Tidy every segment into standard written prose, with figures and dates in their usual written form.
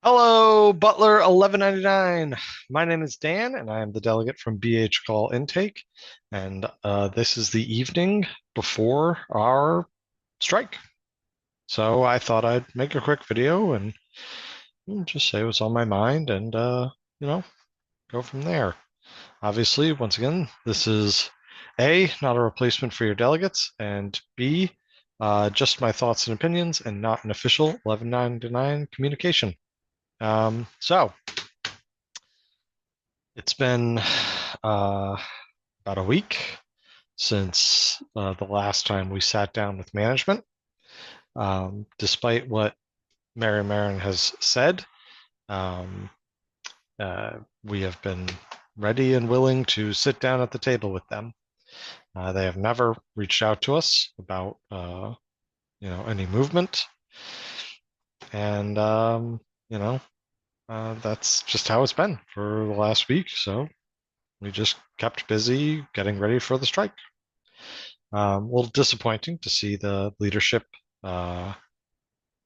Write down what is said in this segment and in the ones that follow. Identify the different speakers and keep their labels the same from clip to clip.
Speaker 1: Hello, Butler 1199. My name is Dan, and I am the delegate from BH Call Intake. And this is the evening before our strike. So I thought I'd make a quick video and just say what's on my mind and, you know, go from there. Obviously, once again, this is A, not a replacement for your delegates, and B, just my thoughts and opinions and not an official 1199 communication. So it's been about a week since the last time we sat down with management. Despite what Mary Marin has said, um, uh, we have been ready and willing to sit down at the table with them. They have never reached out to us about any movement, and that's just how it's been for the last week. So we just kept busy getting ready for the strike. A little disappointing to see the leadership uh,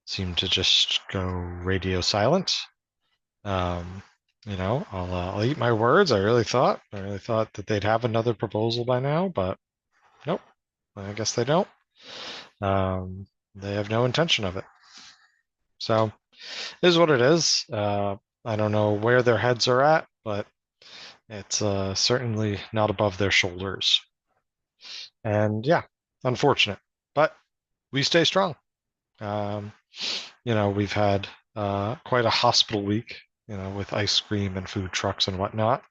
Speaker 1: seem to just go radio silent. Um, I'll eat my words. I really thought that they'd have another proposal by now, but nope. I guess they don't. Um, they have no intention of it. So it is what it is. I don't know where their heads are at, but it's certainly not above their shoulders. And yeah, unfortunate, but we stay strong. Um, we've had quite a hospital week, with ice cream and food trucks and whatnot.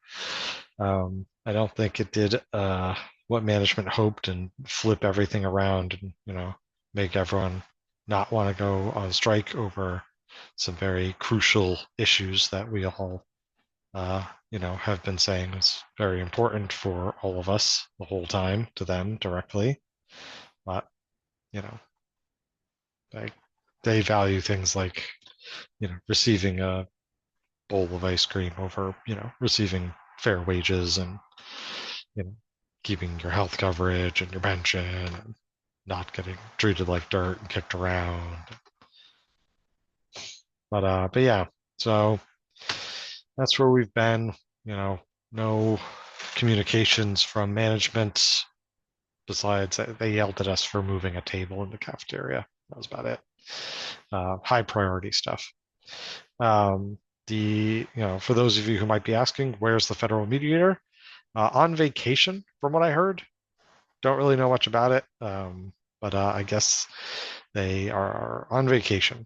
Speaker 1: I don't think it did what management hoped and flip everything around and, make everyone not want to go on strike over some very crucial issues that we all, have been saying is very important for all of us the whole time to them directly. But, you know, they, they value things like, receiving a bowl of ice cream over, receiving fair wages and, you know, keeping your health coverage and your pension and not getting treated like dirt and kicked around. But yeah, so that's where we've been, no communications from management besides they yelled at us for moving a table in the cafeteria. That was about it. High priority stuff. Um, for those of you who might be asking, where's the federal mediator? On vacation, from what I heard. Don't really know much about it, but I guess they are on vacation.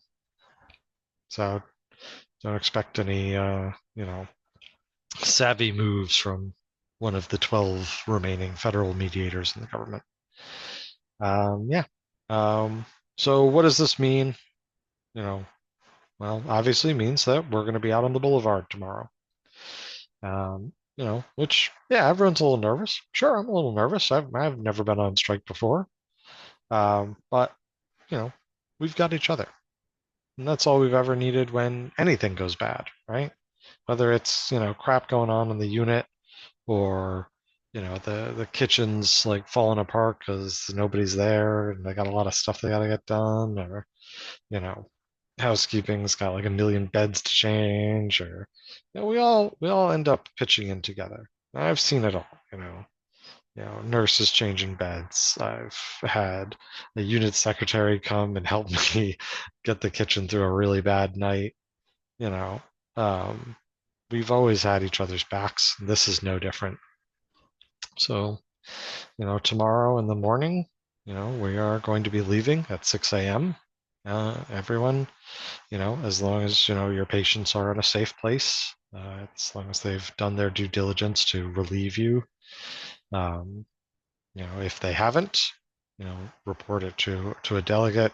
Speaker 1: So don't expect any, savvy moves from one of the 12 remaining federal mediators in the government. Yeah. Um, so what does this mean? You know, well, obviously means that we're going to be out on the boulevard tomorrow. Which, yeah, everyone's a little nervous. Sure, I'm a little nervous. I've never been on strike before. But, you know, we've got each other. And that's all we've ever needed when anything goes bad, right? Whether it's, crap going on in the unit or, the kitchen's like falling apart because nobody's there and they got a lot of stuff they got to get done, or, you know, housekeeping's got like a million beds to change, or we all end up pitching in together. I've seen it all, nurses changing beds. I've had a unit secretary come and help me get the kitchen through a really bad night. You know, um, we've always had each other's backs. This is no different. So, tomorrow in the morning, we are going to be leaving at 6 a.m. Everyone, as long as, your patients are in a safe place, as long as they've done their due diligence to relieve you. Um, if they haven't, report it to a delegate,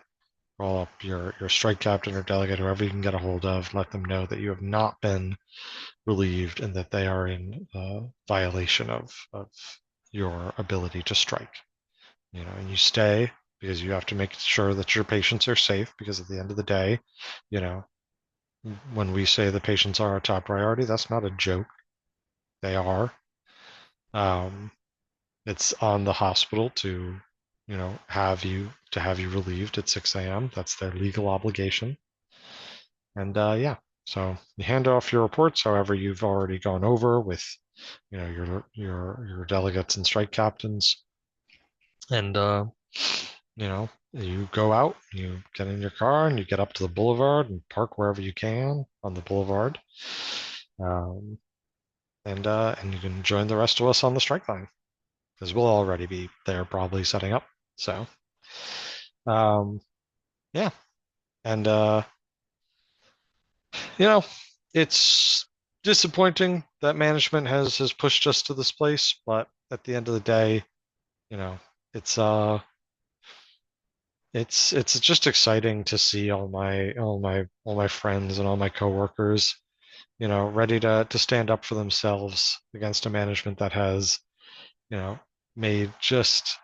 Speaker 1: call up your strike captain or delegate, whoever you can get a hold of, let them know that you have not been relieved and that they are in violation of your ability to strike. And you stay because you have to make sure that your patients are safe, because at the end of the day, you know, when we say the patients are our top priority, that's not a joke. They are. Um, it's on the hospital to, have you relieved at 6 a.m. That's their legal obligation. And yeah, So you hand off your reports, however you've already gone over with, your delegates and strike captains, and you go out, you get in your car, and you get up to the boulevard and park wherever you can on the boulevard, um, and you can join the rest of us on the strike line because we'll already be there probably setting up. So um, yeah, and you know, it's disappointing that management has pushed us to this place, but at the end of the day, you know, it's uh it's just exciting to see all my friends and all my coworkers, ready to stand up for themselves against a management that has, you know, made just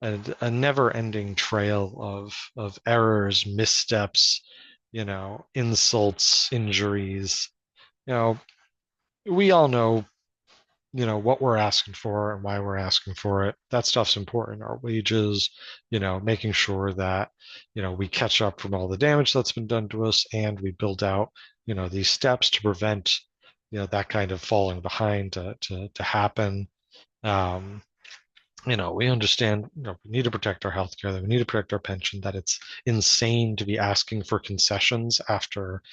Speaker 1: a never-ending trail of errors, missteps, insults, injuries. You know, we all know, what we're asking for and why we're asking for it. That stuff's important. Our wages, making sure that, we catch up from all the damage that's been done to us and we build out, these steps to prevent, that kind of falling behind to happen. Um, we understand, we need to protect our healthcare, that we need to protect our pension, that it's insane to be asking for concessions after,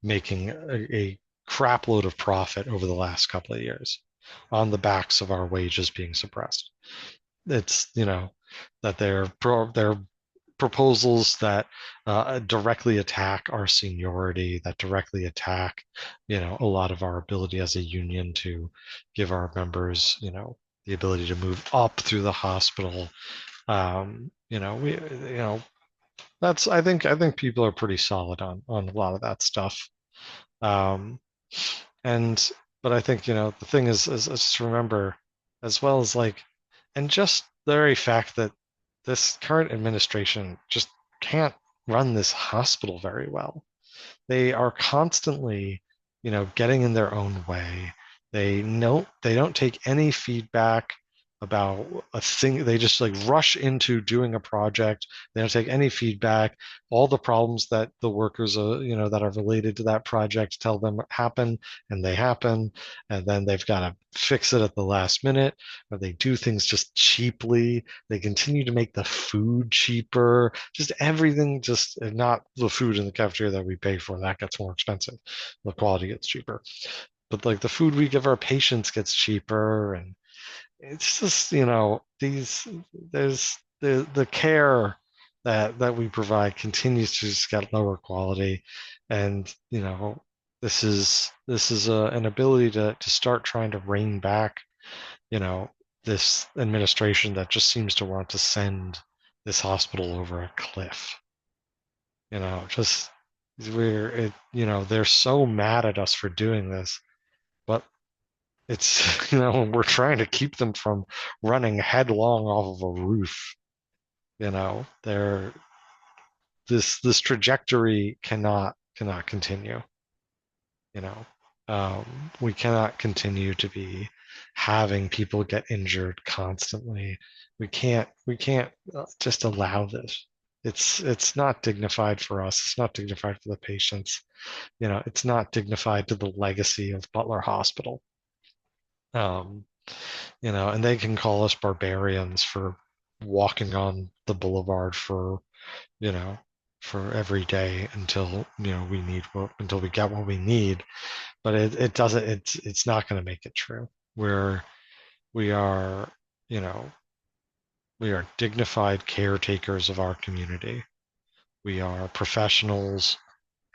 Speaker 1: making a crap load of profit over the last couple of years on the backs of our wages being suppressed. It's, that they're proposals that directly attack our seniority, that directly attack, a lot of our ability as a union to give our members, the ability to move up through the hospital. We, that's I think people are pretty solid on a lot of that stuff. Um, and but I think, the thing is just remember, as well as like, and just the very fact that this current administration just can't run this hospital very well. They are constantly, getting in their own way. They don't take any feedback about a thing. They just like rush into doing a project. They don't take any feedback. All the problems that the workers, that are related to that project tell them happen, and they happen, and then they've got to fix it at the last minute, or they do things just cheaply. They continue to make the food cheaper, just everything, just not the food in the cafeteria that we pay for. That gets more expensive. The quality gets cheaper. But like the food we give our patients gets cheaper. And it's just, there's the care that we provide continues to just get lower quality. And, this is an ability to start trying to rein back, you know, this administration that just seems to want to send this hospital over a cliff. Just they're so mad at us for doing this, but it's, we're trying to keep them from running headlong off of a roof. They're this trajectory cannot continue. You know, we cannot continue to be having people get injured constantly. We can't just allow this. It's not dignified for us. It's not dignified for the patients. It's not dignified to the legacy of Butler Hospital. Um, and they can call us barbarians for walking on the boulevard you know, for every day until, until we get what we need. But it doesn't, it's not going to make it true. We are, you know, we are dignified caretakers of our community. We are professionals,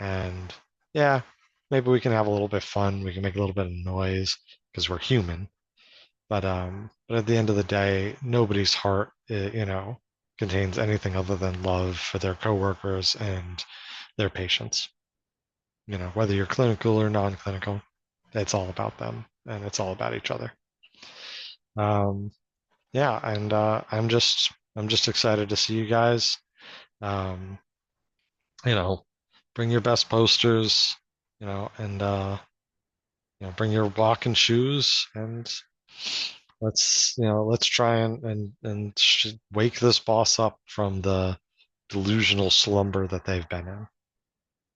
Speaker 1: and yeah, maybe we can have a little bit of fun. We can make a little bit of noise because we're human. But at the end of the day, nobody's heart, contains anything other than love for their coworkers and their patients. Whether you're clinical or non-clinical, it's all about them and it's all about each other. Um, yeah, and I'm just excited to see you guys. Um, you know, bring your best posters, and bring your walking shoes, and let's try and wake this boss up from the delusional slumber that they've been in.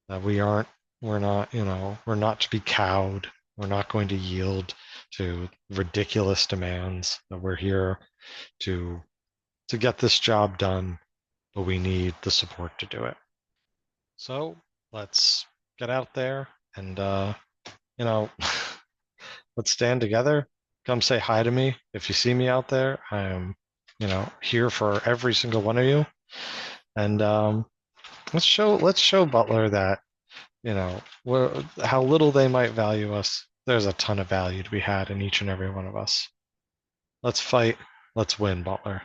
Speaker 1: That we aren't, We're not, we're not to be cowed. We're not going to yield to ridiculous demands. That we're here to get this job done, but we need the support to do it. So let's get out there and you know, let's stand together. Come say hi to me if you see me out there. I am, here for every single one of you. And let's show Butler that how little they might value us. There's a ton of value to be had in each and every one of us. Let's fight. Let's win, Butler.